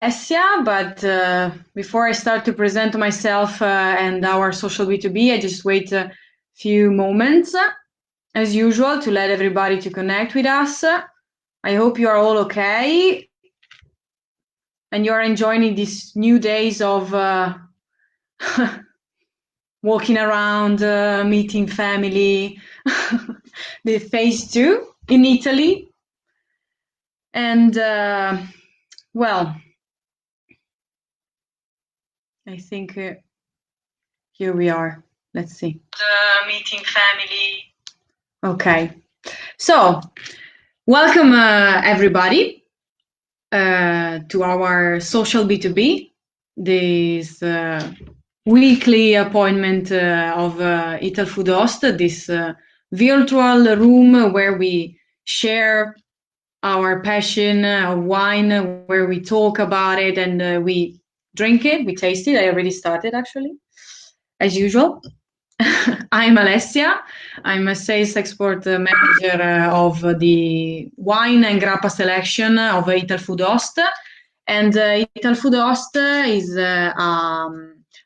Alessia, but before I start to present myself and our social B2B, I just wait a few moments, as usual, to let everybody to connect with us. I hope you are all okay and you are enjoying these new days of walking around, meeting family, the phase 2 in Italy. And well, I think here we are. Let's see. Meeting family. Okay. So, welcome everybody to our social B2B, this weekly appointment of Italfood host, this virtual room where we share our passion of wine, where we talk about it and we drink it, we taste it. I already started actually, as usual. I'm Alessia. I'm a sales export manager of the wine and grappa selection of Italfood Host. And Italfood Host is a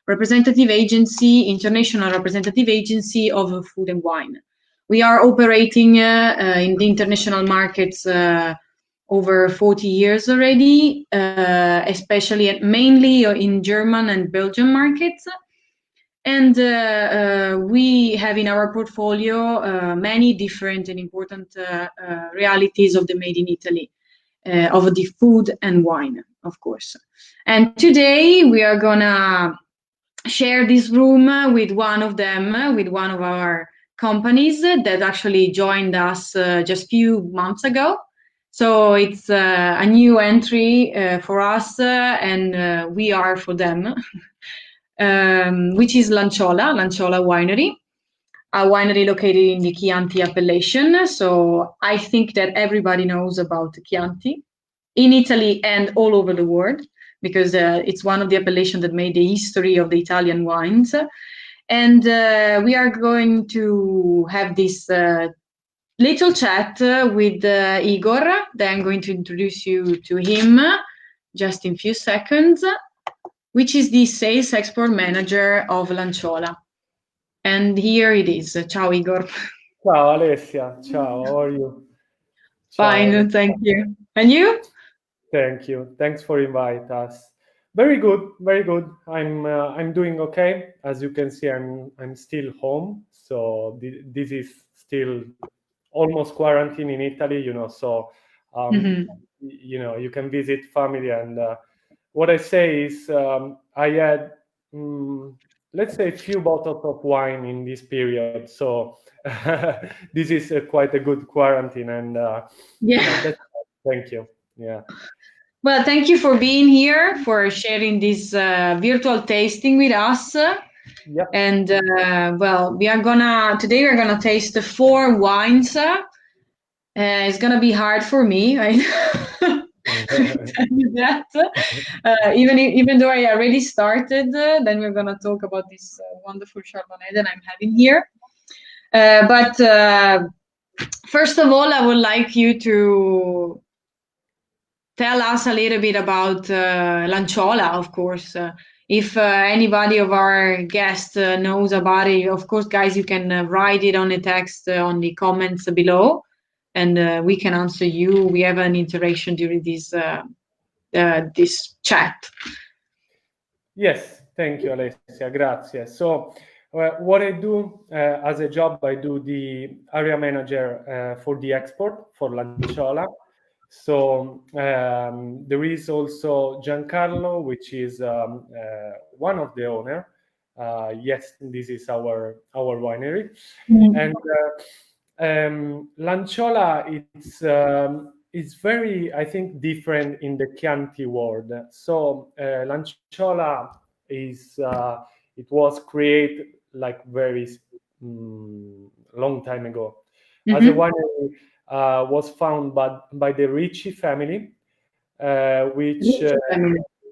representative agency, international representative agency of food and wine. We are operating in the international markets over 40 years already, especially mainly in German and Belgian markets. And we have in our portfolio many different and important realities of the Made in Italy, of the food and wine, of course. And today we are gonna share this room with one of them, with one of our companies that actually joined us just a few months ago. So it's a new entry for us and we are for them. Which is Lanciola Winery, a winery located in the Chianti appellation. So I think that everybody knows about Chianti in Italy and all over the world, because it's one of the appellations that made the history of the Italian wines. And we are going to have this little chat with Igor. Then I'm going to introduce you to him just in a few seconds, which is the sales export manager of Lanciola. And here it is. Ciao, Igor. Ciao, Alessia. Ciao, how are you? Fine, Ciao. thank you. And you? Thank you. Thanks for inviting us. Very good, very good. I'm doing okay. As you can see, I'm still home. So this is still almost quarantine in Italy, So you can visit family, and what I say is I had let's say a few bottles of wine in this period. So this is quite a good quarantine, and thank you. Yeah. Well, thank you for being here, for sharing this virtual tasting with us. Yep. And well, today we're gonna taste 4 wines. It's gonna be hard for me, right? Tell you that. Even though I already started, then we're gonna talk about this wonderful Chardonnay that I'm having here. But first of all, I would like you to tell us a little bit about Lanciola, of course. If anybody of our guests knows about it, of course, guys, you can write it on the text on the comments below, and we can answer you. We have an interaction during this chat. Yes, thank you, Alessia. Grazie. So, what I do as a job, I do the area manager for the export for Lanciola. So there is also Giancarlo, which is one of the owner. Yes, this is our winery, and Lanciola it's very, I think, different in the Chianti world. So Lanciola it was created like very long time ago. As a winery was founded by the Ricci family,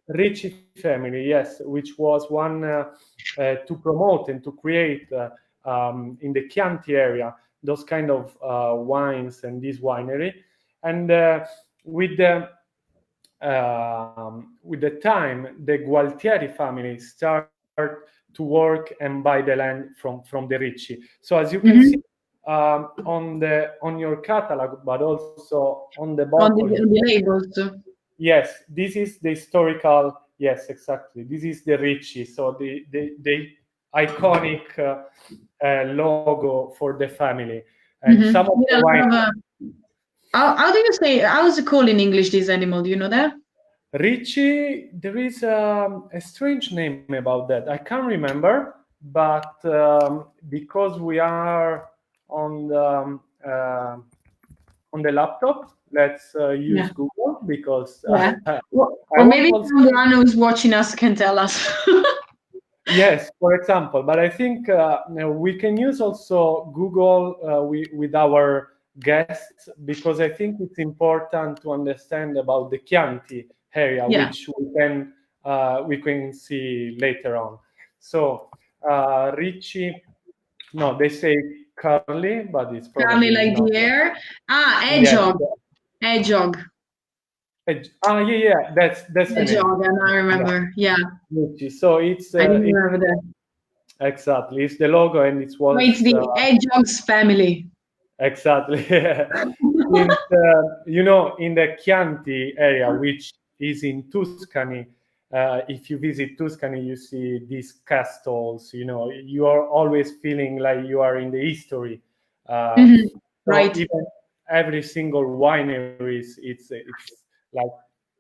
Ricci family, yes, which was one to promote and to create in the Chianti area those kind of wines and this winery. And with the with the time, the Gualtieri family start to work and buy the land from the Ricci. So as you can see on your catalog, but also on the bottle, on the labels. yes, this is the historical. Yes, exactly. This is the Ricci. So the iconic logo for the family, and some of the wine. How do you say? How is it called in English? This animal? Do you know that? Ricci, there is a strange name about that. I can't remember, but because we are on the laptop, let's use Google, because or maybe someone who's watching us can tell us. Yes, for example, but I think we can use also Google with our guests, because I think it's important to understand about the Chianti area, which we can see later on. So Ricci, no, they say Curly, but it's probably like not. the air. Hedgehog. Hedgehog. Yeah, that's the Hedgehog, name. and I remember. Yeah. Ricci. So it's I didn't remember that. Exactly, it's the logo, and it was. It's the Hedgehog's family. Exactly. Since, in the Chianti area, which is in Tuscany, if you visit Tuscany, you see these castles. You are always feeling like you are in the history. Right. Even every single winery it's like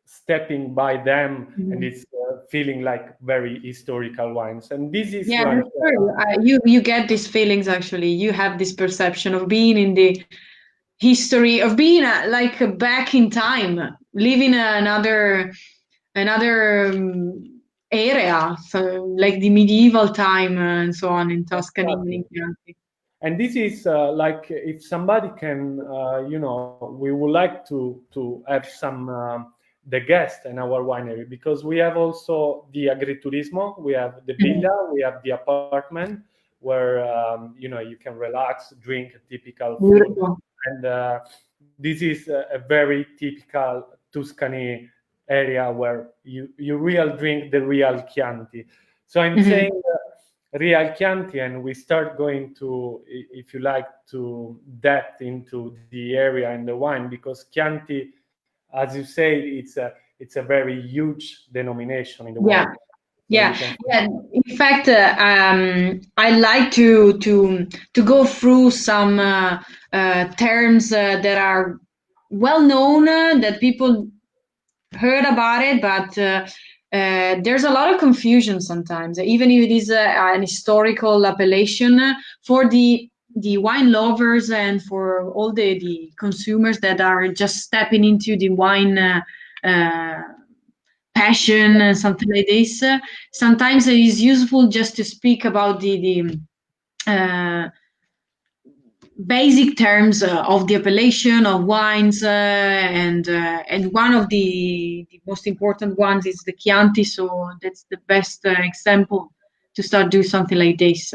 stepping by them, and it's feeling like very historical wines. And this is that's true. You get these feelings. Actually, you have this perception of being in the history, of being like back in time, living another area, so like the medieval time and so on in Tuscany. Exactly. And this is like, if somebody can, we would like to have some the guest in our winery, because we have also the agriturismo, we have the villa, we have the apartment where you can relax, drink typical food, and this is a very typical Tuscany area where you real drink the real Chianti. So I'm saying real Chianti, and we start going to, if you like, to depth into the area and the wine, because Chianti, as you say, it's a very huge denomination in the world. In fact, I like to go through some terms that are well known, that people heard about it, but there's a lot of confusion sometimes, even if it is an historical appellation for the wine lovers and for all the consumers that are just stepping into the wine passion and something like this. Sometimes it is useful just to speak about the basic terms of the appellation of wines, and one of the most important ones is the Chianti. So that's the best example to start do something like this.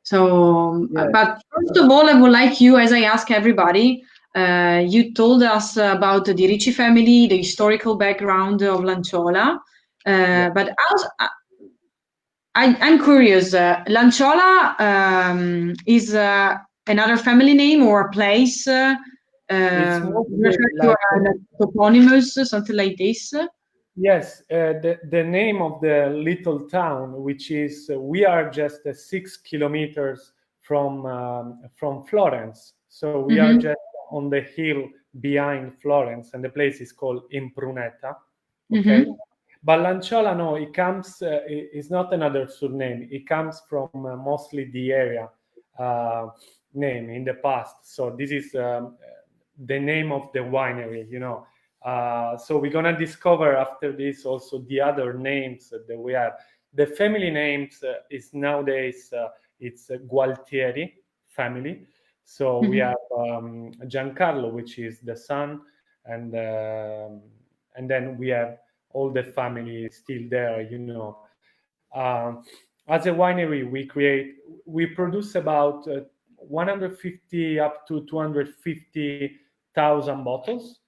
So, but first of all, I would like you, as I ask everybody, you told us about the Ricci family, the historical background of Lanciola, but I'm curious. Lanciola is another family name or a place? Referred to toponymous, something like this. Yes, the name of the little town, which is we are just 6 kilometers from Florence, so we are just on the hill behind Florence, and the place is called Impruneta. Okay, but Lanciola, no, it comes. It's not another surname. It comes from mostly the area name in the past. So this is the name of the winery. So we're gonna discover after this also the other names that we have. The family names is nowadays it's Gualtieri family. So we have Giancarlo, which is the son, and then we have all the family still there. As a winery, we produce about 150 up to 250,000 bottles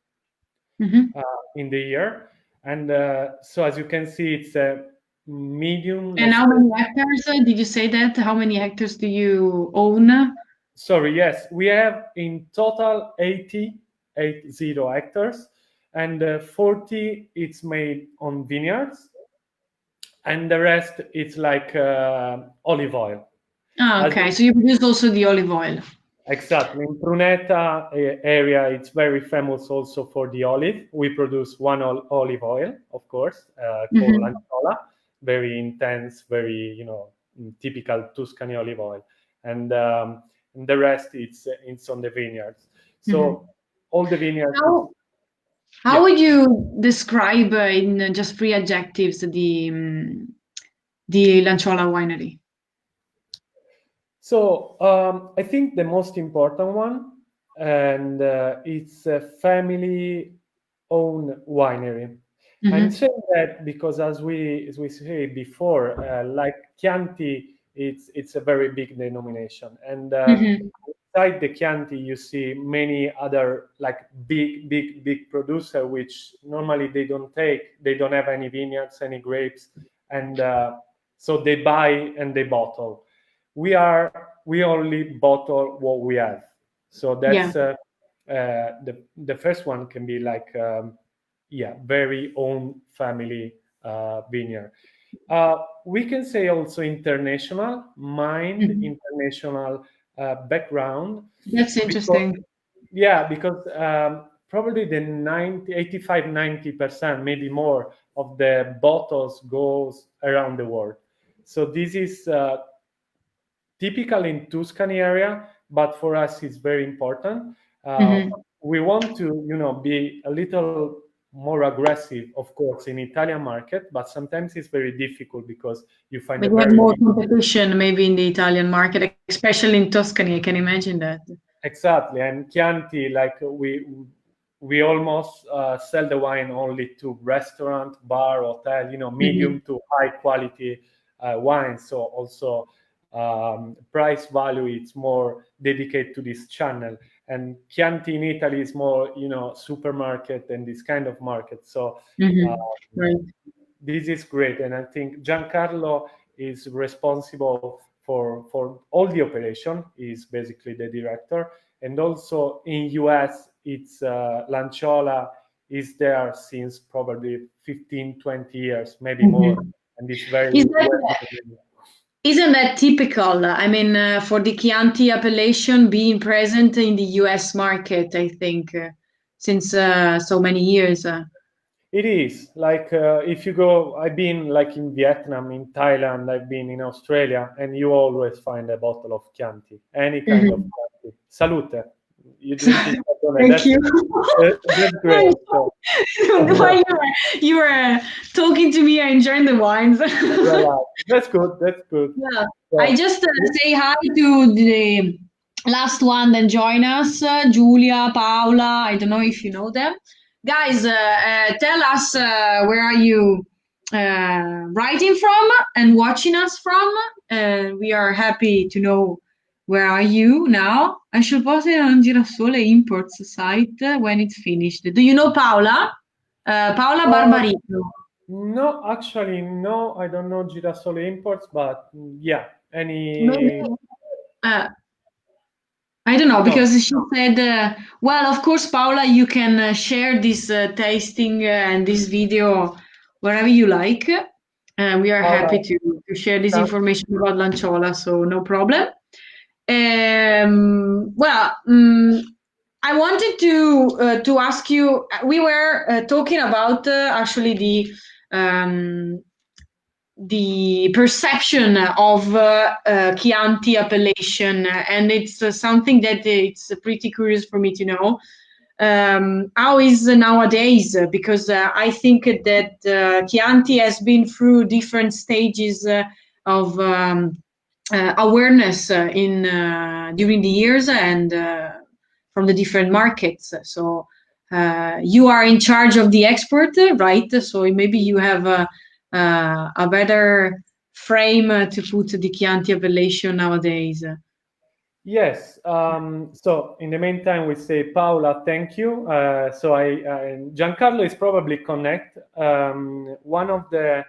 in the year. And so as you can see, it's a medium. And how many hectares? Did you say that? How many hectares do you own? Sorry, yes, we have in total 80 hectares, and 40 it's made on vineyards, and the rest it's like olive oil. Ah, okay. So you produce also the olive oil. Exactly. In Pruneta area, it's very famous also for the olive. We produce one olive oil, of course, called Lanciola, very intense, very typical Tuscany olive oil, and the rest it's on the vineyards. So all the vineyards. How would you describe in just 3 adjectives the Lanciola winery? So I think the most important one, and it's a family-owned winery. I'm saying that because, as we say before, like Chianti, it's a very big denomination, and inside the Chianti you see many other like big producer, which normally they don't have any vineyards, any grapes, and so they buy and they bottle. We only bottle what we have, so that's the first one can be like very own family vineyard. We can say also international international background. That's interesting. Because probably the 90% maybe more of the bottles goes around the world. So this is typical in Tuscany area, but for us it's very important. We want to be a little more aggressive, of course, in Italian market, but sometimes it's very difficult because you find But you have more competition maybe in the Italian market, especially in Tuscany. I can imagine that. Exactly, and Chianti, like we almost sell the wine only to restaurant, bar, hotel, medium to high quality wine. So also price value, it's more dedicated to this channel. And Chianti in Italy is more, supermarket and this kind of market. So Right. This is great. And I think Giancarlo is responsible for all the operation. He's basically the director. And also in US, it's Lanciola is there since probably 15, 20 years, maybe more. And it's very Isn't that typical? I mean, for the Chianti appellation being present in the US market, I think, since so many years. It is like if you go, I've been like in Vietnam, in Thailand, I've been in Australia, and you always find a bottle of Chianti, any kind of Chianti. Salute. You drinking Chardonnay. Thank you. That's great. So. While you were talking to me, I enjoyed the wines. That's good. That's good. Yeah. So, I just say hi to the last one that join us, Giulia, Paola. I don't know if you know them. Guys, tell us where are you writing from and watching us from. We are happy to know where are you now. I should post it on Girasole Imports site when it's finished. Do you know Paola? Paola Barbarito. No, actually, no. I don't know Girasole Imports, but yeah, any. Maybe, I don't know, because she said, well, of course, Paola, you can share this tasting and this video wherever you like. We are happy to share this information about Lanciola, so no problem. I wanted to ask you, we were talking about actually the perception of Chianti appellation, and it's something that it's pretty curious for me to know. How is nowadays? Because I think that Chianti has been through different stages of awareness during the years and from the different markets. So you are in charge of the export, right? So maybe you have a better frame to put the Chianti appellation nowadays. Yes. So in the meantime, we say, Paula, thank you. So Giancarlo is probably connect. One of the,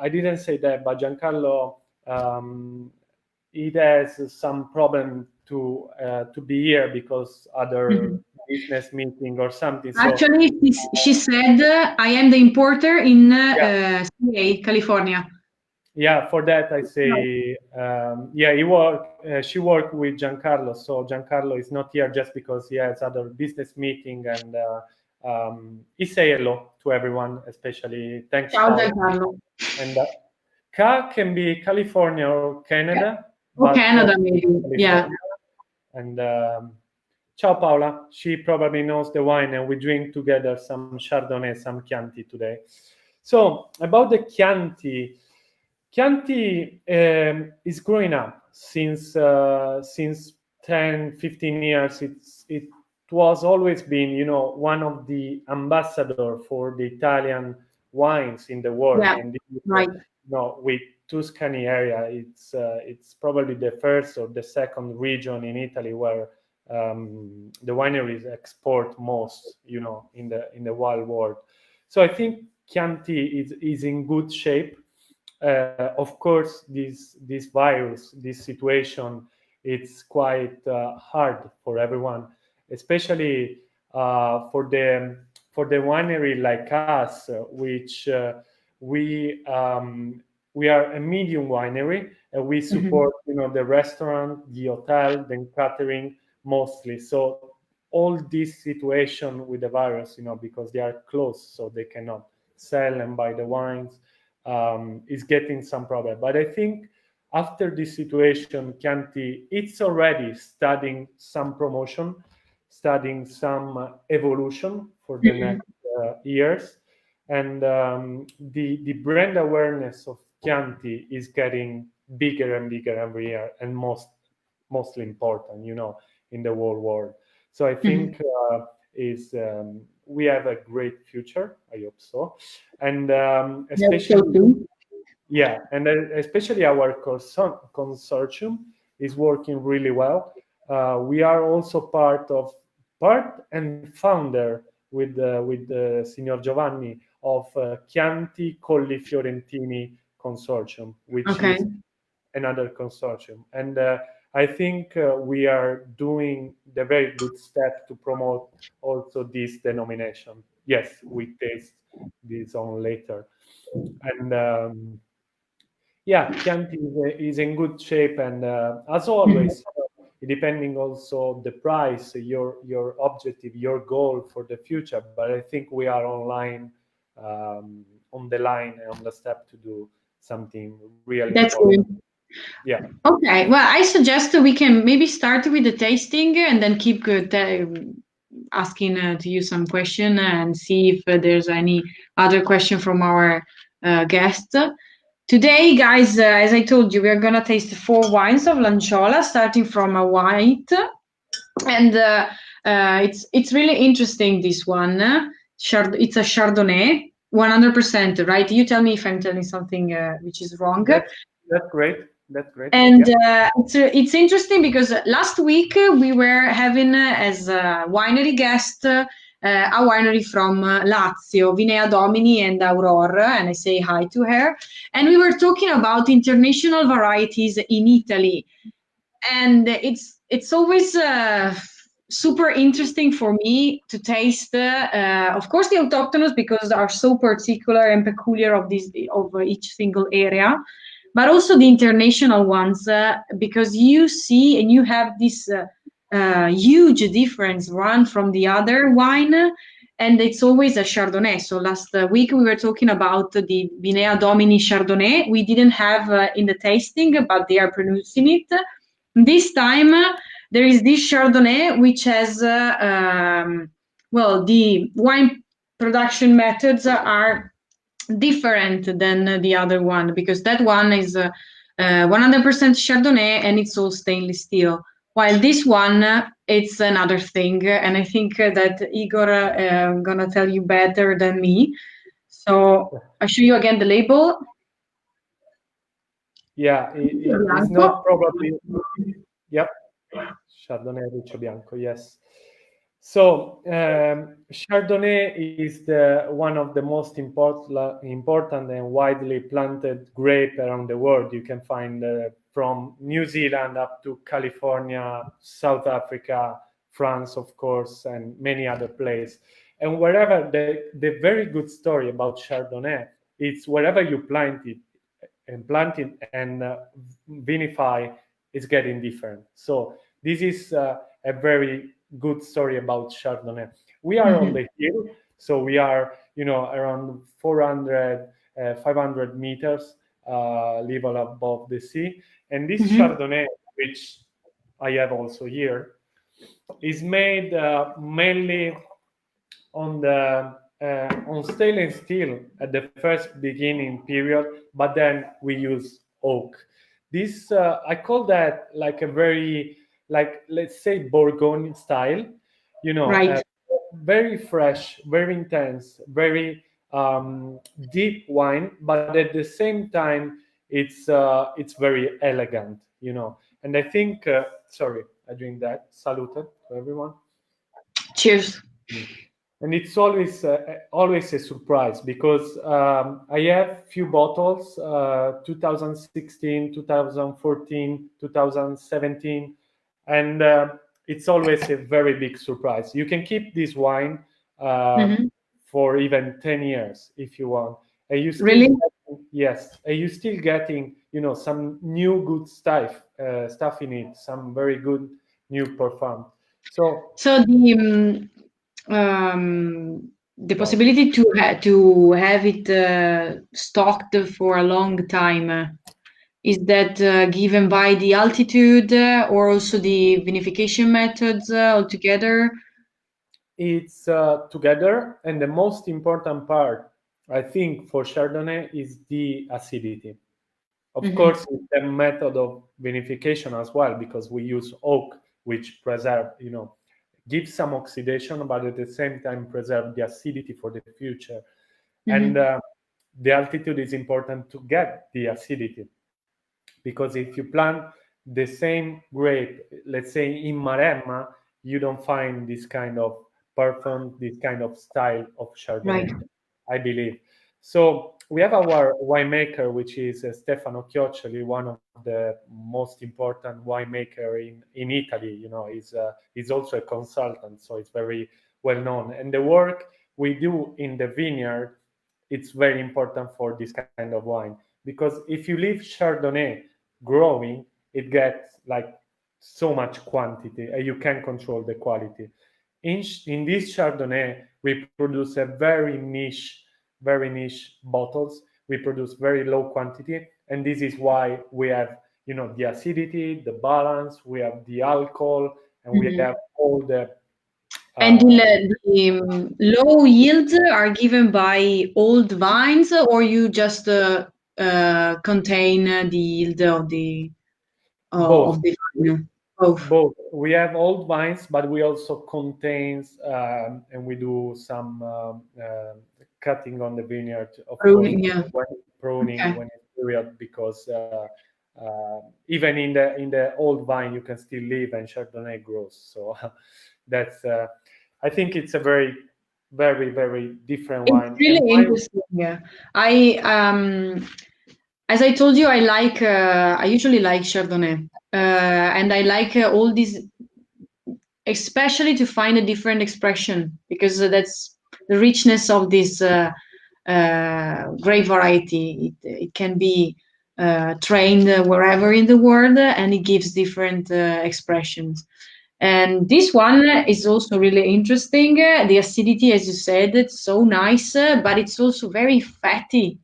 I didn't say that, but Giancarlo, it has some problem to be here because other business meeting or something. Actually, she said, I am the importer in CA, California. Yeah, for that I say, yeah, she worked with Giancarlo, so Giancarlo is not here just because he has other business meeting, and he say hello to everyone, especially thanks. Ciao, Paolo. Giancarlo. And Ca can be California or Canada. Or Canada, maybe. Yeah. And ciao, Paola. She probably knows the wine, and we drink together some Chardonnay, some Chianti today. So about the Chianti. Chianti is growing up since 10, 15 years. It was always been, one of the ambassador for the Italian wines in the world. Yeah, and right. With Tuscany area, it's probably the first or the second region in Italy where the wineries export most, in the wild world. So I think Chianti is in good shape. Of course, this virus, this situation, it's quite hard for everyone, especially for the winery like us, which we are a medium winery, and we support the restaurant, the hotel, the catering mostly. So all this situation with the virus, because they are closed, so they cannot sell and buy the wines. Is getting some problem. But I think after this situation, Chianti, it's already studying some promotion, studying some evolution for the next years. And the brand awareness of Chianti is getting bigger and bigger every year, and mostly important, in the whole world. So I think we have a great future. I hope so. And especially, especially our consortium is working really well. We are also part and founder with Signor Giovanni of Chianti Colli Fiorentini consortium, which is another consortium. And I think we are doing the very good step to promote also this denomination. Yes, we taste this on later. And Chianti is in good shape, and as always, depending also the price, your objective, your goal for the future. But I think we are on the line, on the step to do something really important. Good. Yeah. Okay. Well, I suggest we can maybe start with the tasting and then keep asking to you some question and see if there's any other question from our guest. Today, guys, as I told you, we're gonna taste 4 wines of Lanciola, starting from a white, and it's really interesting. This one, it's a Chardonnay, 100%, right? You tell me if I'm telling something which is wrong. That's great. That's great. And it's interesting because last week we were having as a winery guest a winery from Lazio, Vinea Domini and Aurora, and I say hi to her. And we were talking about international varieties in Italy, and it's always super interesting for me to taste, of course, the autochthonous, because they are so particular and peculiar of each single area, but also the international ones, because you see and you have this huge difference one from the other wine, and it's always a Chardonnay. So last week we were talking about the Vinea Domini Chardonnay. We didn't have in the tasting, but they are producing it. This time there is this Chardonnay, which has, the wine production methods are different than the other one, because that one is 100% Chardonnay and it's all stainless steel, while this one it's another thing, and I think that Igor gonna tell you better than me. So I show you again the label. Yeah, it's not probably. Yep. Chardonnay RiccioBianco, yes. So Chardonnay is one of the most important and widely planted grape around the world. You can find from New Zealand up to California, South Africa, France, of course, and many other places. And wherever the very good story about Chardonnay is wherever you plant it and vinify, it's getting different. So this is a very good story about Chardonnay. We are on the hill, so we are, around 400, 500 meters level above the sea. And this Chardonnay, which I have also here, is made mainly on stainless steel at the first beginning period, but then we use oak. This I call that like a very, like, let's say, Bourgogne style, Right. very fresh, very intense, very deep wine, but at the same time it's very elegant, And I think sorry, I drink that. Salute to everyone. Cheers. And it's always a surprise because I have few bottles, 2016, 2014, 2017, and it's always a very big surprise. You can keep this wine for even 10 years if you want, and you still Really? yes, and you still getting some new good stuff in it, some very good new perfume. So the possibility to have it stocked for a long time, is that given by the altitude or also the vinification methods altogether? It's together, and the most important part, I think, for Chardonnay is the acidity. Of course, it's the method of vinification as well, because we use oak, which gives some oxidation, but at the same time preserve the acidity for the future. And the altitude is important to get the acidity, because if you plant the same grape, let's say in Maremma, you don't find this kind of perfume, this kind of style of Chardonnay, Right. I believe. So we have our winemaker, which is Stefano Chioccioli, one of the most important winemaker in Italy. He's also a consultant, so it's very well known. And the work we do in the vineyard, it's very important for this kind of wine, because if you leave Chardonnay growing, it gets like so much quantity, and you can control the quality. In this Chardonnay, we produce a very niche bottles. We produce very low quantity, and this is why we have the acidity, the balance, we have the alcohol, and we have all the And the low yields are given by old vines, or you just contain the yield both. of the vine? Both. We have old vines, but we also contains and we do some cutting on the vineyard, of Pruning, course, yeah. pruning Okay. when it's period, because even in the old vine you can still live and Chardonnay grows. So that's I think it's a very, very, very different wine. It's really interesting. Yeah. As I told you, I usually like Chardonnay, and I like all these, especially to find a different expression, because that's the richness of this grape variety. It can be trained wherever in the world, and it gives different expressions. And this one is also really interesting. The acidity, as you said, it's so nice, but it's also very fatty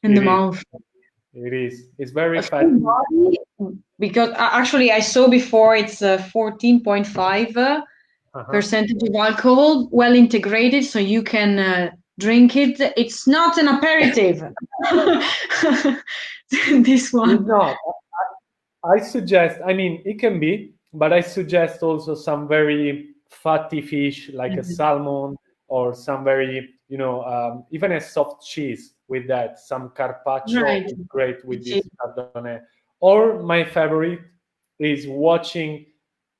in the mouth. It is. It's very A fatty. full body, because actually I saw before it's 14.5 percentage of alcohol, well integrated, so you can drink it. It's not an aperitif. This one. It's not. I suggest, it can be, but I suggest also some very fatty fish, like a salmon, or some very, even a soft cheese with that. Some carpaccio Right. is great with this Chardonnay. Or my favorite, is watching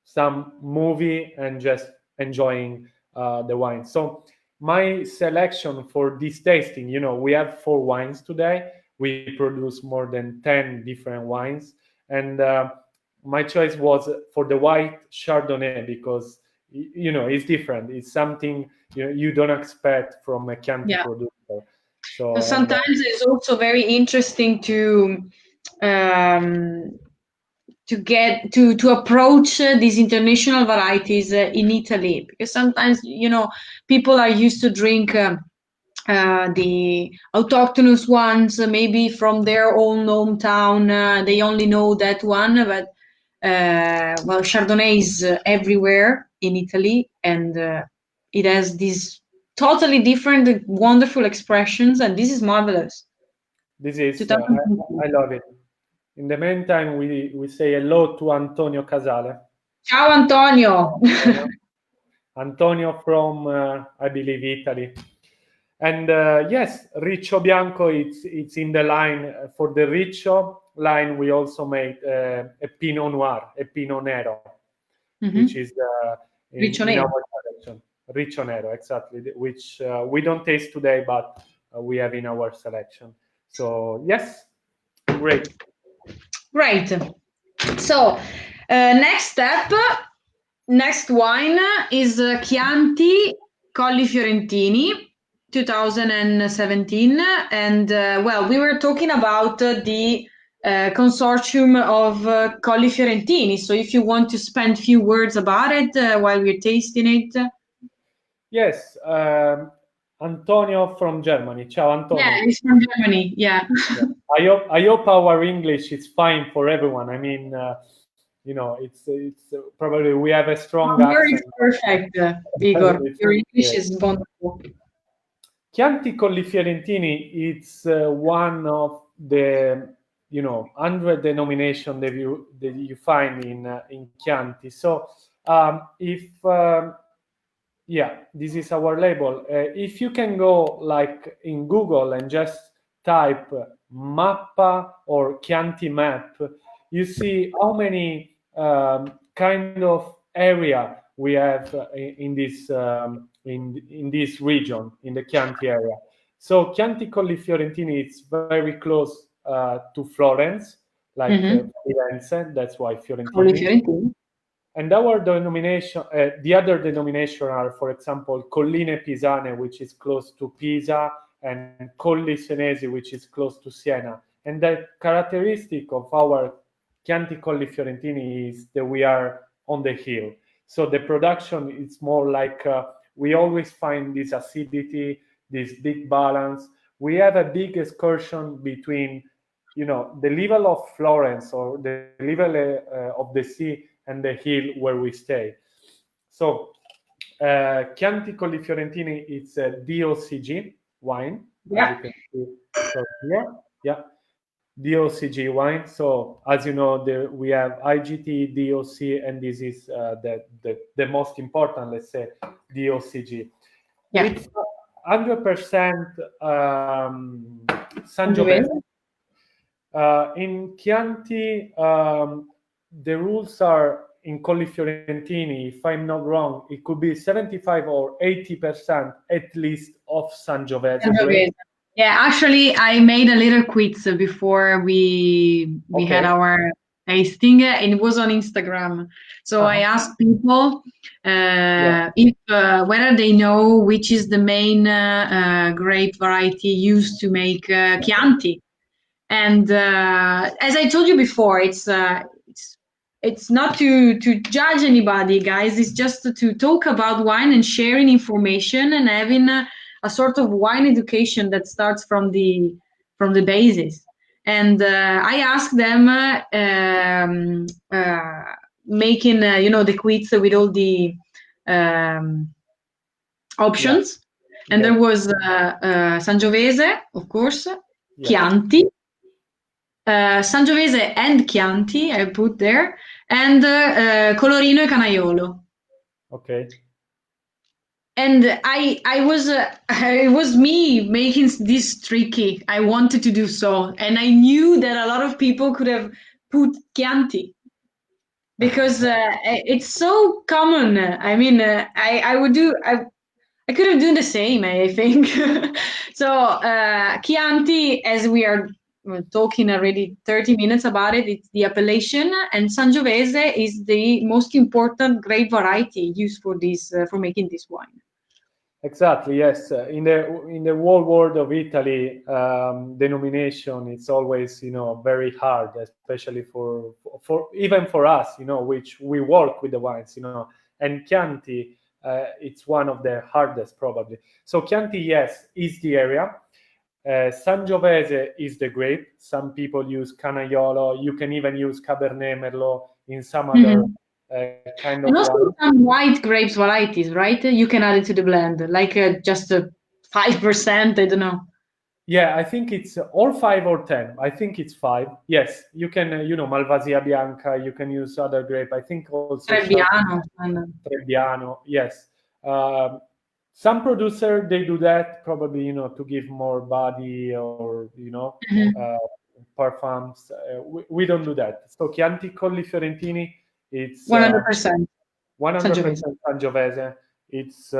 some movie and just enjoying the wine. So my selection for this tasting, we have 4 wines today. We produce more than 10 different wines, and my choice was for the white Chardonnay because it's different. It's something you don't expect from a Chianti producer. So sometimes it's also very interesting to get to approach these international varieties in Italy, because sometimes people are used to drink the autochthonous ones, maybe from their own hometown. They only know that one, but well, Chardonnay is everywhere in Italy, and it has these totally different, wonderful expressions, and this is marvelous. This is I love it. In the meantime, we say hello to Antonio Casale. Ciao Antonio. Antonio from I believe Italy. And yes, RiccioBianco, it's in the line. For the Riccio line, we also made a Pinot Noir, a Pinot Nero, which is in our selection. Riccio Nero, exactly, which we don't taste today, but we have in our selection. So yes, great. Great. So next wine is Chianti Colli Fiorentini 2017, and well, we were talking about the consortium of Colli Fiorentini. So if you want to spend a few words about it while we're tasting it. Yes, Antonio from Germany. Ciao, Antonio. Yeah, he's from Germany. Yeah. I hope our English is fine for everyone. I mean, it's probably we have a strong accent. Perfect, Igor. Your English is wonderful. Chianti Colli Fiorentini, it's one of the 100 denomination that you find in Chianti. So this is our label. If you can go like in Google and just type Mappa or Chianti map, you see how many kind of area we have in this in this region, in the Chianti area. So Chianti Colli Fiorentini is very close to Florence, like Firenze. That's why Fiorentini. And our denomination, the other denomination are, for example, Colline Pisane, which is close to Pisa, and Colli Senesi, which is close to Siena. And the characteristic of our Chianti Colli Fiorentini is that we are on the hill. So the production is more like we always find this acidity, this big balance. We have a big excursion between, the level of Florence or the level of the sea and the hill where we stay. So Chianti Colli Fiorentini, it's a DOCG wine. Yeah. As you can see. So here, yeah. DOCG wine. So as you know, we have IGT, DOC, and this is the most important, let's say, DOCG. Yeah. It's 100% Sangiovese. In Chianti, the rules are in Colli Fiorentini, if I'm not wrong, it could be 75 or 80% at least of Sangiovese. Yeah, actually, I made a little quiz before we had our tasting, and it was on Instagram. So I asked people if whether they know which is the main grape variety used to make Chianti. And as I told you before, it's not to judge anybody, guys. It's just to talk about wine and sharing information and having a sort of wine education that starts from the basis. And I asked them, making the quiz with all the options, and there was Sangiovese, of course, Chianti. Sangiovese and Chianti, I put there, and Colorino e Canaiolo. Okay. And it was me making this tricky. I wanted to do so, and I knew that a lot of people could have put Chianti. because it's so common. I mean, I could have done the same, I think. So, Chianti, as we are talking already 30 minutes about it, it's the appellation, and Sangiovese is the most important grape variety used for this for making this wine. Exactly. Yes. In the whole world of Italy, denomination it's always very hard, especially for even for us, which we work with the wines, and Chianti. It's one of the hardest probably. So Chianti, yes, is the area. Sangiovese is the grape. Some people use Canaiolo. You can even use Cabernet Merlot in some other kind of And also wine. some white grapes varieties, right? You can add it to the blend, like just 5%, I don't know. Yeah, I think it's all 5 or 10. I think it's 5. Yes, you can, Malvasia Bianca. You can use other grape. I think also Trebbiano. Trebbiano. Yes. Some producer they do that probably to give more body or parfums. We don't do that. So Chianti Colli Fiorentini, it's 100%. 100% Sangiovese. It's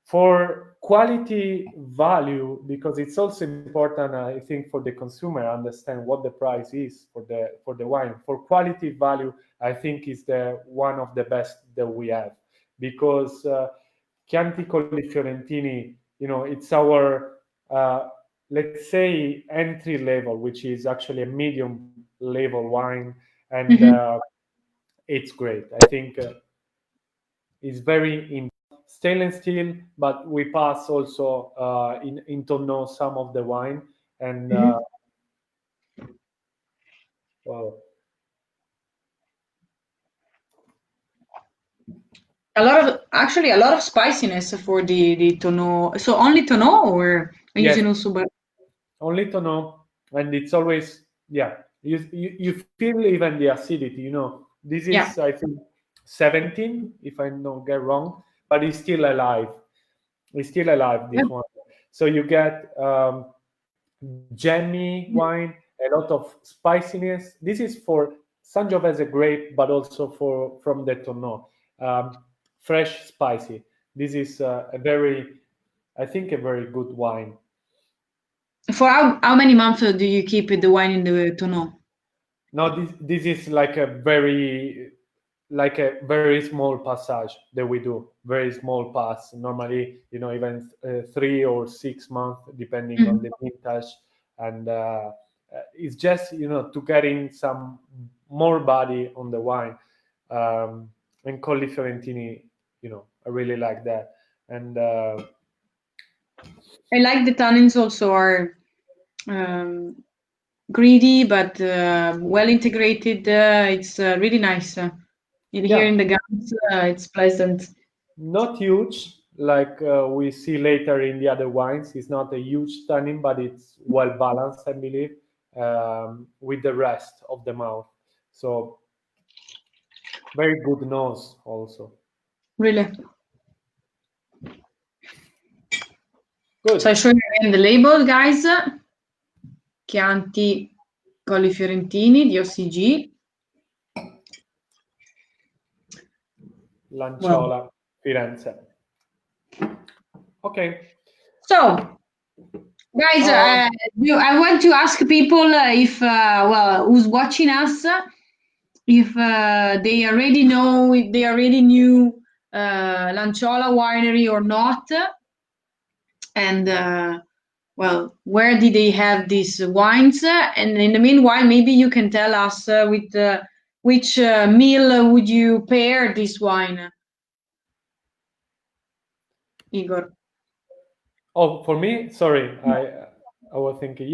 for quality value, because it's also important, I think, for the consumer understand what the price is for the wine. For quality value, I think is the one of the best that we have, because Chianti Colli Fiorentini, it's our let's say entry level, which is actually a medium level wine, and it's great. I think it's very in stainless steel, but we pass also in tonneau some of the wine, and well, a lot of spiciness for the tonneau. So only tonneau, or yes, using also only tonneau, and it's always you feel even the acidity. This is I think 17, if I don't get wrong, but it's still alive. It's still alive, this one. So you get jammy wine, a lot of spiciness. This is for Sangiovese grape, but also from the tonneau. Fresh, spicy. This is I think, a very good wine. For how many months do you keep the wine in the tonneau? No, this is like a very small passage that we do. Very small pass. Normally, even 3 or 6 months, depending on the vintage, and it's just to getting some more body on the wine. And Colli Fiorentini, I really like that, and I like the tannins also are greedy but well integrated. It's really nice. Here in the gums, it's pleasant. Not huge like we see later in the other wines. It's not a huge tannin, but it's well balanced, I believe, with the rest of the mouth. So very good nose also. Really. Good. So I show you again the label, guys. Chianti Colli Fiorentini, DOCG. Lanciola, Firenze. Okay. So, guys, I want to ask people if, who's watching us, if they already know, if they already knew Lanciola Winery or not, and where did they have these wines? And in the meanwhile, maybe you can tell us with which meal would you pair this wine, Igor? Oh, for me, sorry, I was thinking,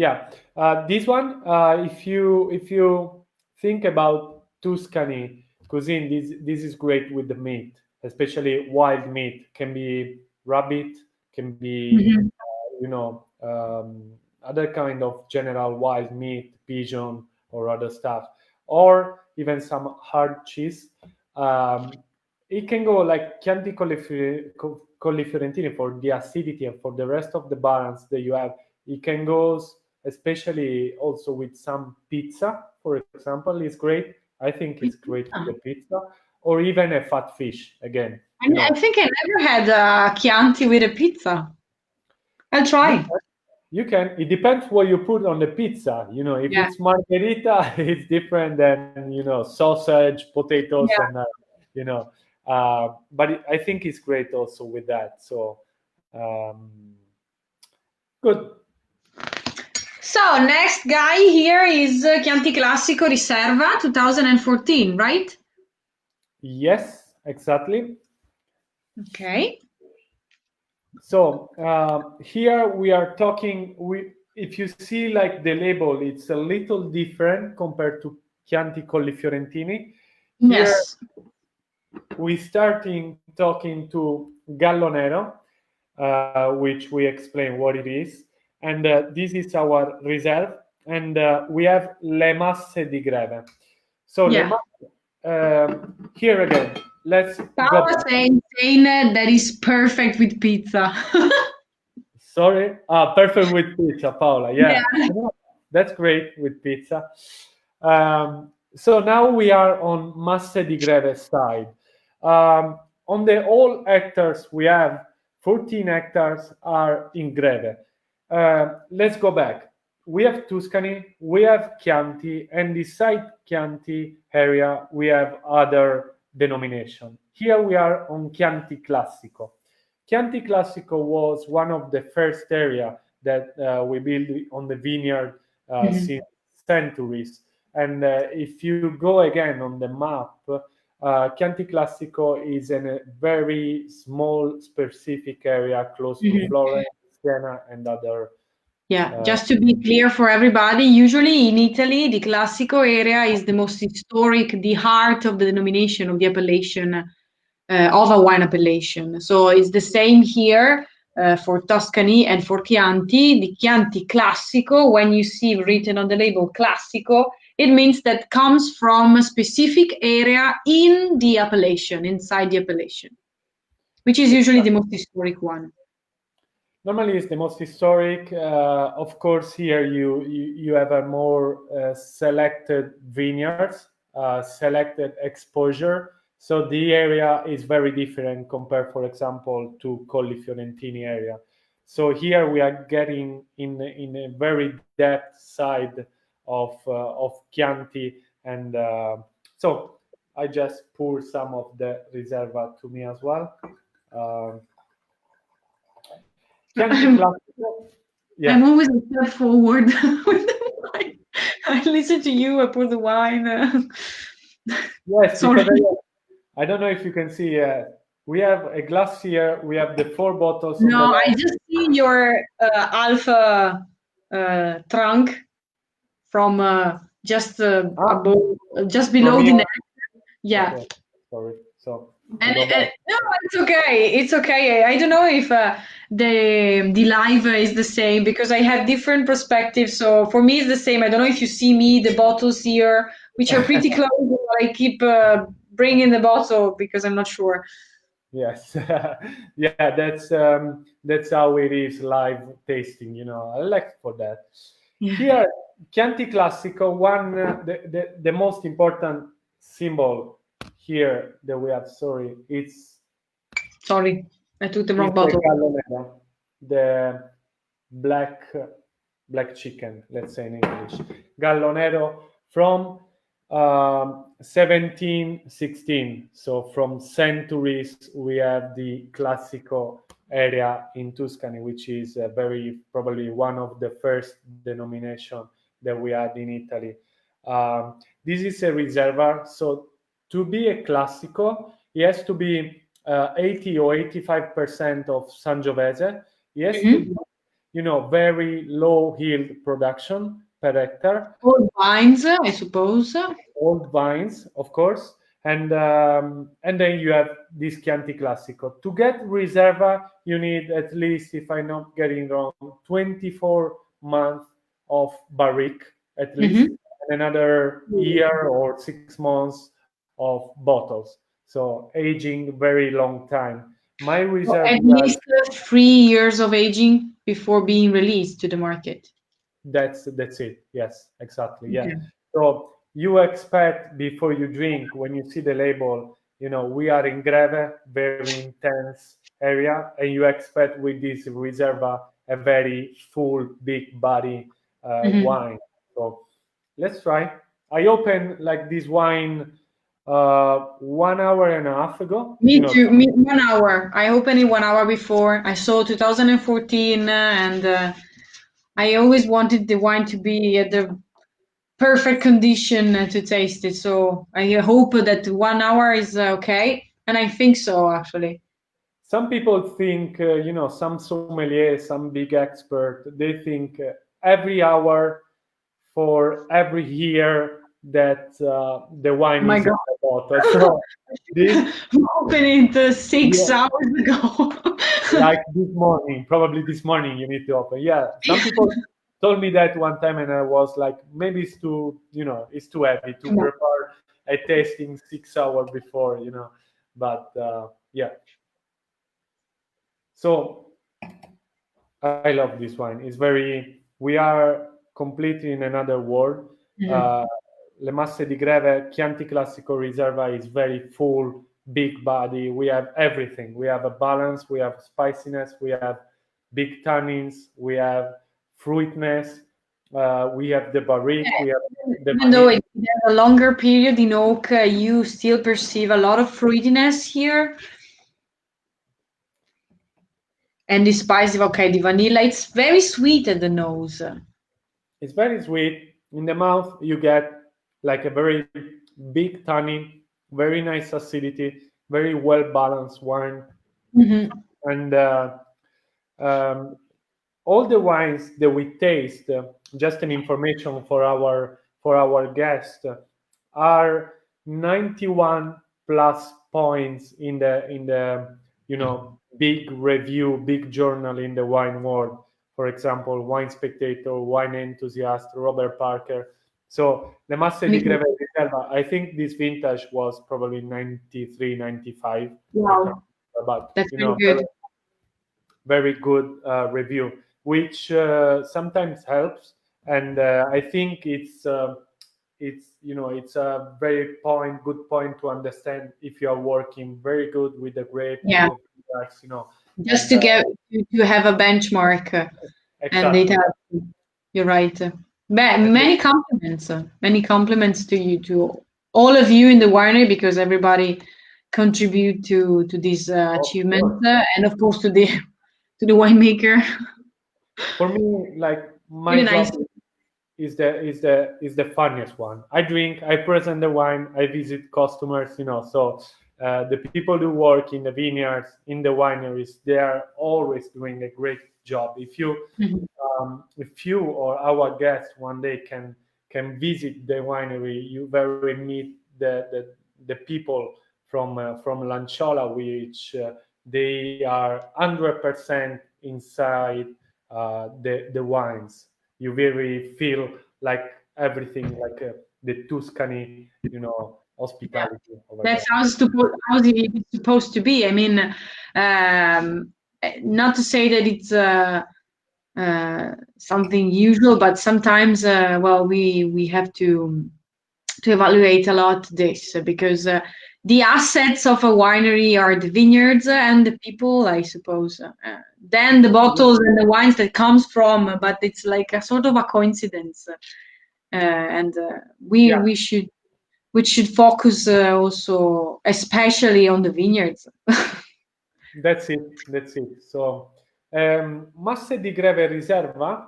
this one. If you think about Tuscany cuisine, this is great with the meat, especially wild meat. Can be rabbit, can be other kind of general wild meat, pigeon or other stuff, or even some hard cheese. It can go like Chianti Colli Fiorentini for the acidity, and for the rest of the balance that you have. It can go especially also with some pizza, for example, is great. I think it's great with a pizza, or even a fat fish again. I think I never had a Chianti with a pizza. I'll try. You can. It depends what you put on the pizza. If it's margherita, it's different than sausage, potatoes, and but I think it's great also with that. So good. So next guy here is Chianti Classico Riserva 2014, right? Yes, exactly. Okay. So here we are talking. If you see like the label, it's a little different compared to Chianti Colli Fiorentini. Here, Yes. we starting talking to Gallo Nero, which we explain what it is, and this is our reserve, and we have Le Masse di Greve. So Le Masse, here again. Let's go back. saying that is perfect with pizza. Sorry, perfect with pizza, Paola. Yeah. That's great with pizza. So now we are on Masse di Greve side. On the all hectares we have, 14 hectares are in Greve. Let's go back. We have Tuscany, we have Chianti, and beside Chianti area we have other denomination. Here we are on Chianti Classico. Chianti Classico was one of the first area that we built on the vineyard since centuries. And if you go again on the map, Chianti Classico is in a very small, specific area close to Florence, Siena, and other. Just to be clear for everybody, usually in Italy, the Classico area is the most historic, the heart of the denomination of the appellation of a wine appellation. So it's the same here for Tuscany and for Chianti. The Chianti Classico, when you see written on the label Classico, it means that comes from a specific area in the appellation, inside the appellation, which is usually the most historic one. Normally, it's the most historic. Of course, here you have a more selected vineyards, selected exposure. So the area is very different compared, for example, to Colli Fiorentini area. So here we are getting in a very depth side of Chianti, and so I just pour some of the Riserva to me as well. I'm always a step forward with the wine. I listen to you, I pour the wine. Yes, sorry. I don't know if you can see. We have a glass here. We have the 4 bottles. No, I just see your Alpha trunk from just above, just below the neck. Yeah. Okay. Sorry. So. And no, it's okay. It's okay. I don't know if the live is the same because I have different perspectives. So for me, it's the same. I don't know if you see me, the bottles here, which are pretty close. But I keep bringing the bottle because I'm not sure. Yes, yeah, that's how it is live tasting. I like for that. Yeah. Here, Chianti Classico, the most important symbol here that we have. Sorry, Sorry, I took the wrong bottle. The black chicken, let's say in English. Gallo Nero from 1716. So from centuries, we have the Classico area in Tuscany, which is probably one of the first denomination that we had in Italy. This is a Riserva. So to be a Classico, it has to be 80 or 85% of Sangiovese. It has to be, very low yield production per hectare. Old vines, I suppose. Old vines, of course, and then you have this Chianti Classico. To get Riserva, you need at least, if I'm not getting wrong, 24 months of barrique at least, and another year or 6 months of bottles. So aging very long time. My Riserva at least 3 years of aging before being released to the market. That's it. Yes, exactly. Yeah. Okay. So you expect before you drink, when you see the label, we are in Greve, very intense area, and you expect with this Riserva a very full, big body wine. So let's try. I opened like this wine 1 hour and a half ago. Me too. 1 hour. I opened it 1 hour before. I saw 2014, and I always wanted the wine to be at the perfect condition to taste it. So I hope that 1 hour is okay, and I think so actually. Some people think, some sommelier, some big expert, they think every hour for every year that the wine is in the bottle. So this opened it 6 hours ago. like probably this morning you need to open. Yeah, some people told me that one time, and I was like, maybe it's too, it's too heavy to prepare a tasting 6 hours before, but yeah. So I love this wine. We are completely in another world. Le Masse di Greve, Chianti Classico Riserva is very full, big body. We have everything. We have a balance, we have spiciness, we have big tannins, we have fruitness, we have the barrique, we have the even though it's a longer period in oak, you still perceive a lot of fruitiness here. And the spice of, the vanilla, it's very sweet at the nose. It's very sweet. In the mouth, you get like a very big tannin, very nice acidity, very well-balanced wine. And all the wines that we taste, just an information for our guests, are 91 plus points in the big review, big journal in the wine world. For example, Wine Spectator, Wine Enthusiast, Robert Parker. So the Masse di Greve Riserva, I think this vintage was probably 93, 95. Wow. But that's very good. Very good review, which sometimes helps. And I think it's a very good point to understand if you are working very good with the grape. Yeah. Just to have a benchmark. Exactly. And you're right. Many compliments to you, to all of you in the winery, because everybody contribute to this achievement, and of course to the winemaker. For me, like my job is the funniest one. I drink, I present the wine, I visit customers, so the people who work in the vineyards, in the wineries, they are always doing a great job. If you or our guests one day can visit the winery, you very meet the people from Lanciola, which they are 100% inside the wines. You really feel like everything, like the Tuscany, hospitality. That's how it's supposed to be. I mean, not to say that it's something usual, but sometimes, we have to evaluate a lot this, because the assets of a winery are the vineyards and the people, I suppose. Then the bottles and the wines that comes from, but it's like a sort of a coincidence, and we should focus also, especially on the vineyards. That's it. So, Masse di Greve Riserva.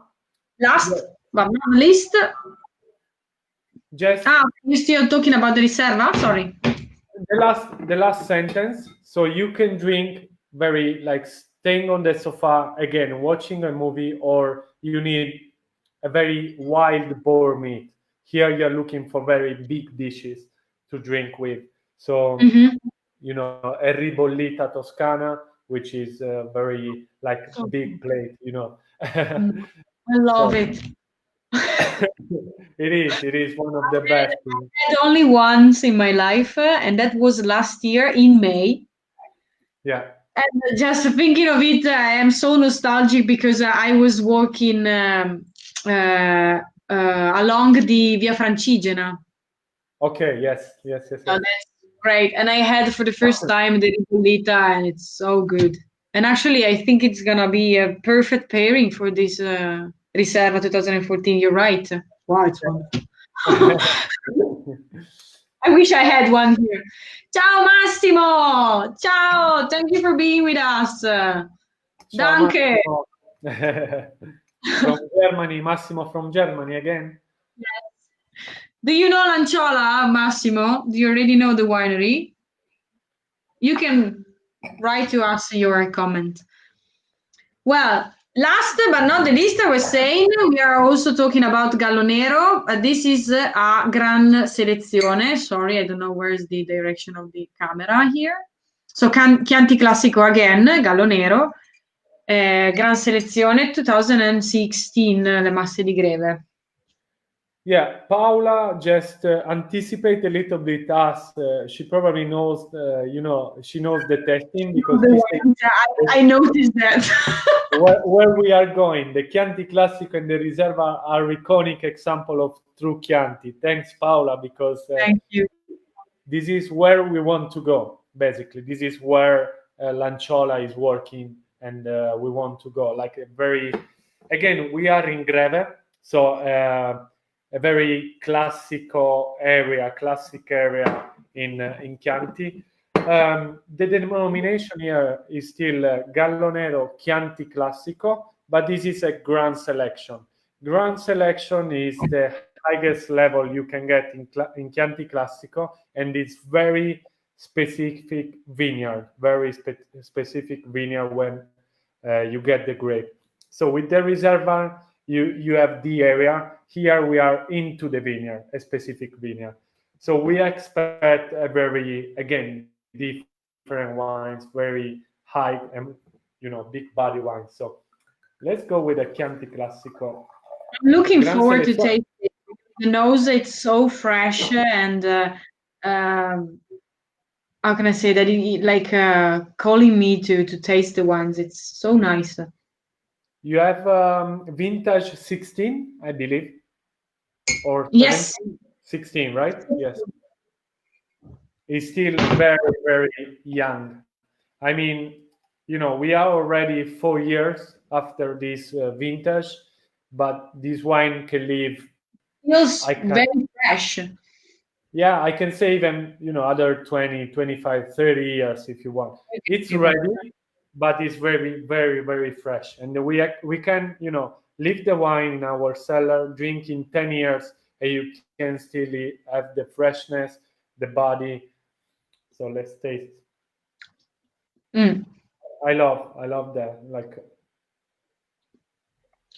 Last but not least. Just you're still talking about the Riserva? Sorry. The last sentence. So you can drink very, like, staying on the sofa again, watching a movie, or you need a very wild boar meat. Here you're looking for very big dishes to drink with. So a ribollita Toscana, which is a very big plate. I love it. It is one of the best. I had only once in my life, and that was last year in May. Yeah. And just thinking of it, I am so nostalgic, because I was walking along the Via Francigena. Okay, yes. So that's great. And I had for the first time the Ribollita, and it's so good. And actually, I think it's gonna be a perfect pairing for this Riserva 2014. You're right. Wow, it's wonderful. I wish I had one here. Ciao Massimo! Ciao! Thank you for being with us. Ciao, Danke! From Germany, Massimo from Germany again. Yes. Do you know Lanciola, Massimo? Do you already know the winery? You can write to us your comment. Well, last but not the least, I was saying we are also talking about Gallo Nero. This is a Gran Selezione. Sorry, I don't know where is the direction of the camera here. So Chianti Classico again, Gallo Nero. Gran Selezione 2016, le Masse di Greve. Yeah, Paola just anticipate a little bit us. She probably knows, she knows the testing because I noticed that. where we are going. The Chianti Classico and the Riserva are iconic example of true Chianti. Thanks, Paola, because Thank you. This is where we want to go. Basically, this is where Lanciola is working, and we want to go. Like again, we are in Greve, so a very classic area in Chianti. The denomination here is still Gallo Nero Chianti Classico, but this is a Grand Selection. Grand Selection is the highest level you can get in Chianti Classico, and it's very specific vineyard, specific vineyard when you get the grape. So with the Riserva, you have the area. Here we are into the vineyard, a specific vineyard. So we expect a very, again, different wines, very high and big body wines. So let's go with a Chianti Classico. I'm looking forward to tasting it. The nose, it's so fresh, and how can I say that? Like calling me to taste the wines. It's so nice. You have vintage 16, I believe, or 17? Yes, 16, right? Yes. It's still very, very young. I mean, we are already 4 years after this vintage, but this wine can live. Feels very fresh. Yeah, I can say even, other 20, 25, 30 years if you want. It's ready, but it's very, very, very fresh. And we can, leave the wine in our cellar, drink in 10 years, and you can still have the freshness, the body. So let's taste. I love that. Like,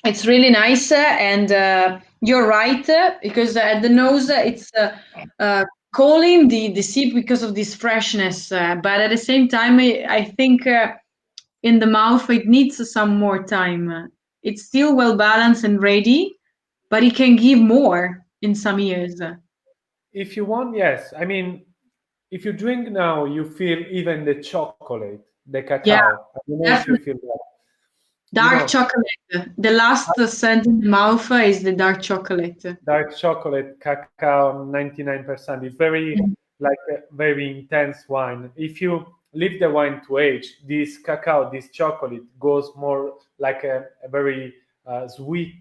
it's really nice, and you're right, because at the nose it's calling the sip because of this freshness, but at the same time, I think in the mouth it needs some more time. It's still well balanced and ready, but it can give more in some years. If you want, yes. I mean, if you drink now, you feel even the chocolate, the cacao. Yeah, I don't know if you feel that. Dark chocolate. The last scent in the mouth is the dark chocolate. Dark chocolate, cacao, 99%. It's very like a very intense wine. If you leave the wine to age, this cacao, this chocolate goes more like a very sweet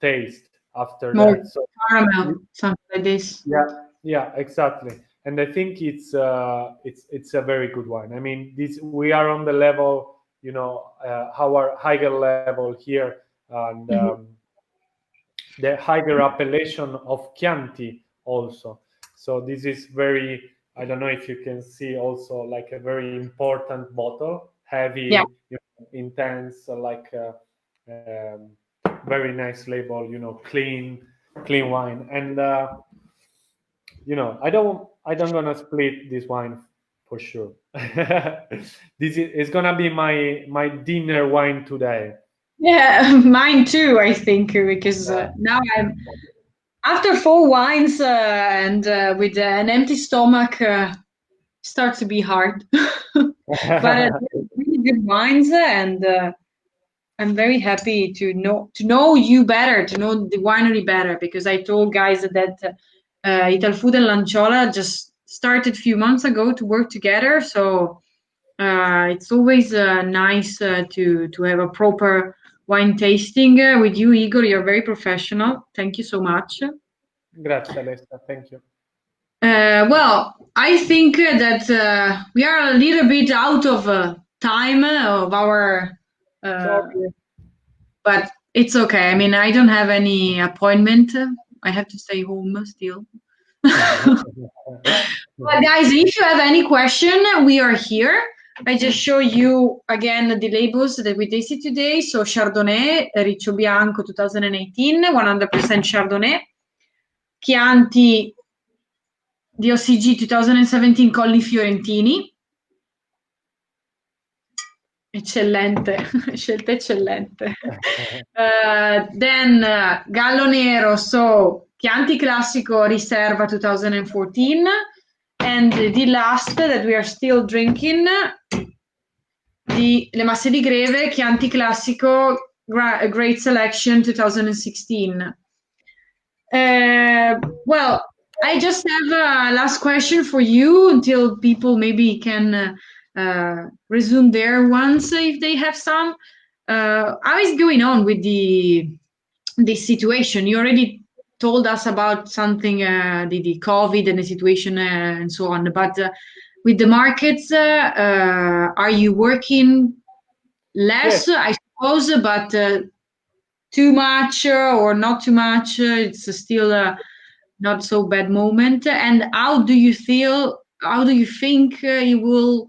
taste after More that. So caramel, something like this. Yeah, exactly. And I think it's a very good wine. I mean, we are on the level, our higher level here, and the higher appellation of Chianti also. So this is very, I don't know if you can see also like a very important bottle, heavy, intense, like very nice label, clean wine. And I don't gonna split this wine for sure. This is gonna be my dinner wine today. Yeah, mine too, I think, because now I'm after 4 wines and with an empty stomach starts to be hard. But really good wines, and I'm very happy to know you better, to know the winery better, because I told guys that Italfood and Lanciola just started a few months ago to work together. So it's always nice to have a proper wine tasting with you, Igor. You're very professional. Thank you so much. Grazie, Alessa. Thank you. Well, I think that we are a little bit out of time of our, Sorry. but it's okay. I mean, I don't have any appointment. I have to stay home still. But guys, if you have any question, we are here. I just show you again the labels that we tasted today. So Chardonnay RiccioBianco 2018, 100% Chardonnay. Chianti DOCG 2017 Colli Fiorentini. Eccellente, scelta eccellente. Then Gallo Nero, so Chianti Classico Riserva 2014. And the last that we are still drinking, le Masse di Greve, Chianti Classico, Great Selection 2016. Well, I just have a last question for you until people maybe can resume their ones if they have some. How is going on with this situation? You already told us about something, the COVID and the situation and so on, but with the markets, are you working less, Yes. I suppose, but too much or not too much? It's still a not so bad moment. And how do you feel? How do you think it will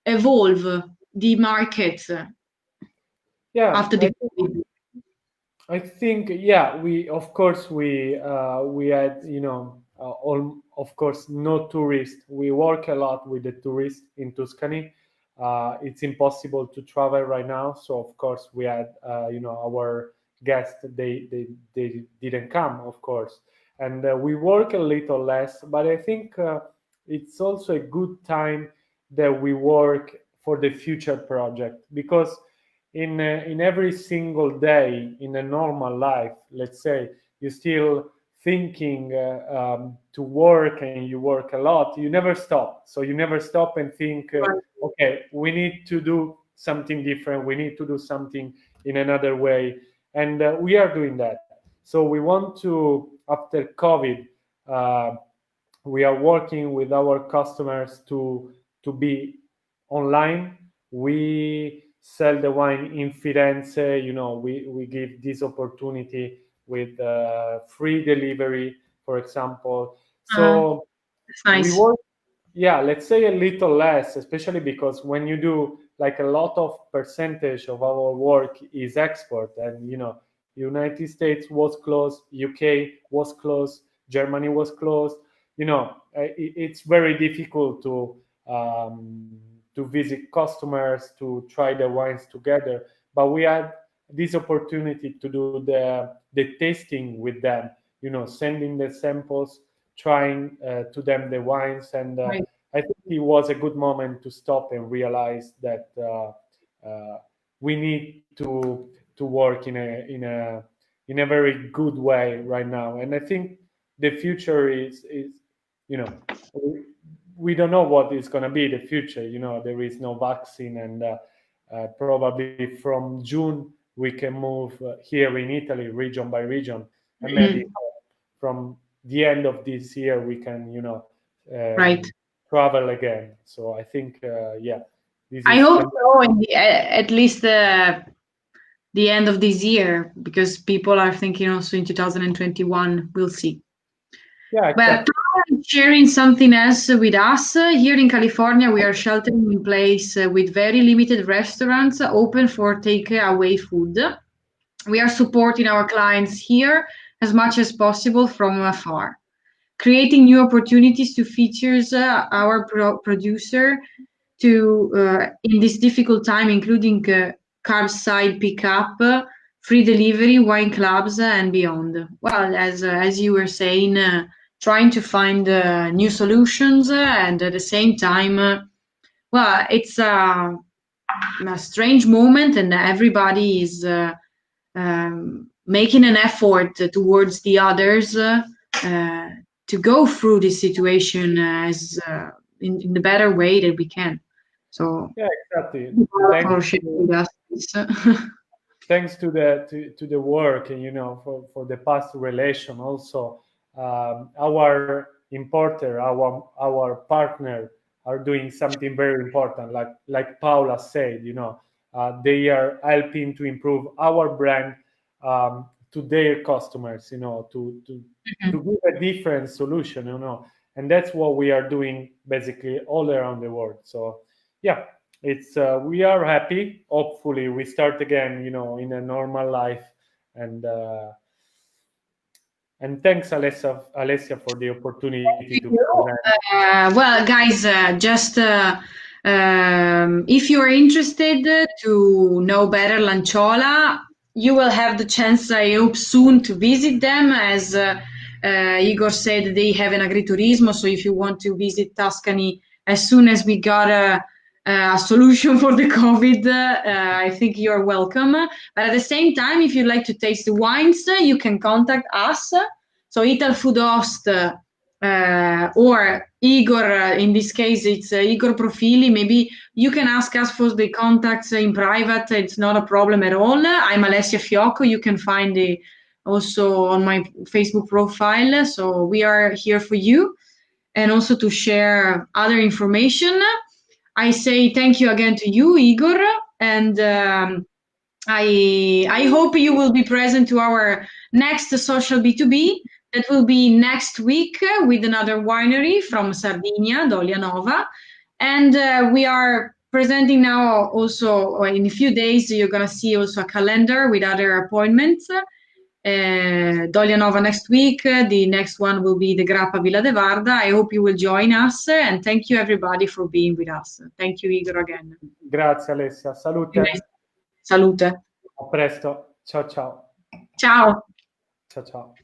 evolve the market Yeah, after the COVID? I think, yeah, we of course we had, of course, no tourists. We work a lot with the tourists in Tuscany. It's impossible to travel right now, so of course we had our guests. They didn't come, of course, and we work a little less. But I think it's also a good time that we work for the future project, because in every single day in a normal life, let's say, you're still thinking to work, and you work a lot. You never stop. So you never stop and think, okay, we need to do something different. We need to do something in another way. And we are doing that. So we want to, after COVID, we are working with our customers to be online. We sell the wine in Firenze. We give this opportunity with free delivery, for example. So That's nice. we work, yeah, let's say a little less, especially because when you do, like, a lot of percentage of our work is export, and United States was closed, UK was closed, Germany was closed. It's very difficult to visit customers, to try the wines together. But we had this opportunity to do the tasting with them, sending the samples, trying to them the wines. And Right. I think it was a good moment to stop and realize that we need to work in a very good way right now. And I think the future is we don't know what is going to be the future. There is no vaccine, and probably from June we can move here in Italy region by region, and maybe from the end of this year we can Right. travel again. So I think this I is hope so, at least the end of this year, because people are thinking also in 2021. We'll see. yeah, But exactly. sharing something else with us, here in California, we are sheltering in place with very limited restaurants open for takeaway food. We are supporting our clients here as much as possible from afar, creating new opportunities to feature our producer in this difficult time, including curbside pickup, free delivery, wine clubs, and beyond. Well, as you were saying, trying to find new solutions, and at the same time, well, it's a strange moment, and everybody is making an effort towards the others to go through this situation as in the better way that we can. So yeah, exactly. Thanks to the work, and for the past relation also, our importer, our partner are doing something very important. Like Paula said, they are helping to improve our brand to their customers, to give a different solution, and that's what we are doing basically all around the world. So yeah, it's we are happy. Hopefully we start again, in a normal life, and thanks Alessia for the opportunity to present. Well, guys, just if you're interested to know better Lanciola, you will have the chance, I hope, soon to visit them. As Igor said, they have an agriturismo, so if you want to visit Tuscany as soon as we got a solution for the COVID, I think you're welcome. But at the same time, if you'd like to taste the wines, you can contact us. So Italfood host or Igor, in this case, it's Igor Profili. Maybe you can ask us for the contacts in private. It's not a problem at all. I'm Alessia Fiocco. You can find it also on my Facebook profile. So we are here for you and also to share other information. I say thank you again to you, Igor, and I hope you will be present to our next social B2B. That will be next week with another winery from Sardinia, Doglianova. And we are presenting now also in a few days, you're going to see also a calendar with other appointments. Doglianova next week. The next one will be the Grappa Villa de Varda. I hope you will join us. And thank you everybody for being with us. Thank you, Igor, again. Grazie Alessia. Salute. Salute. A presto. Ciao ciao. Ciao. Ciao ciao.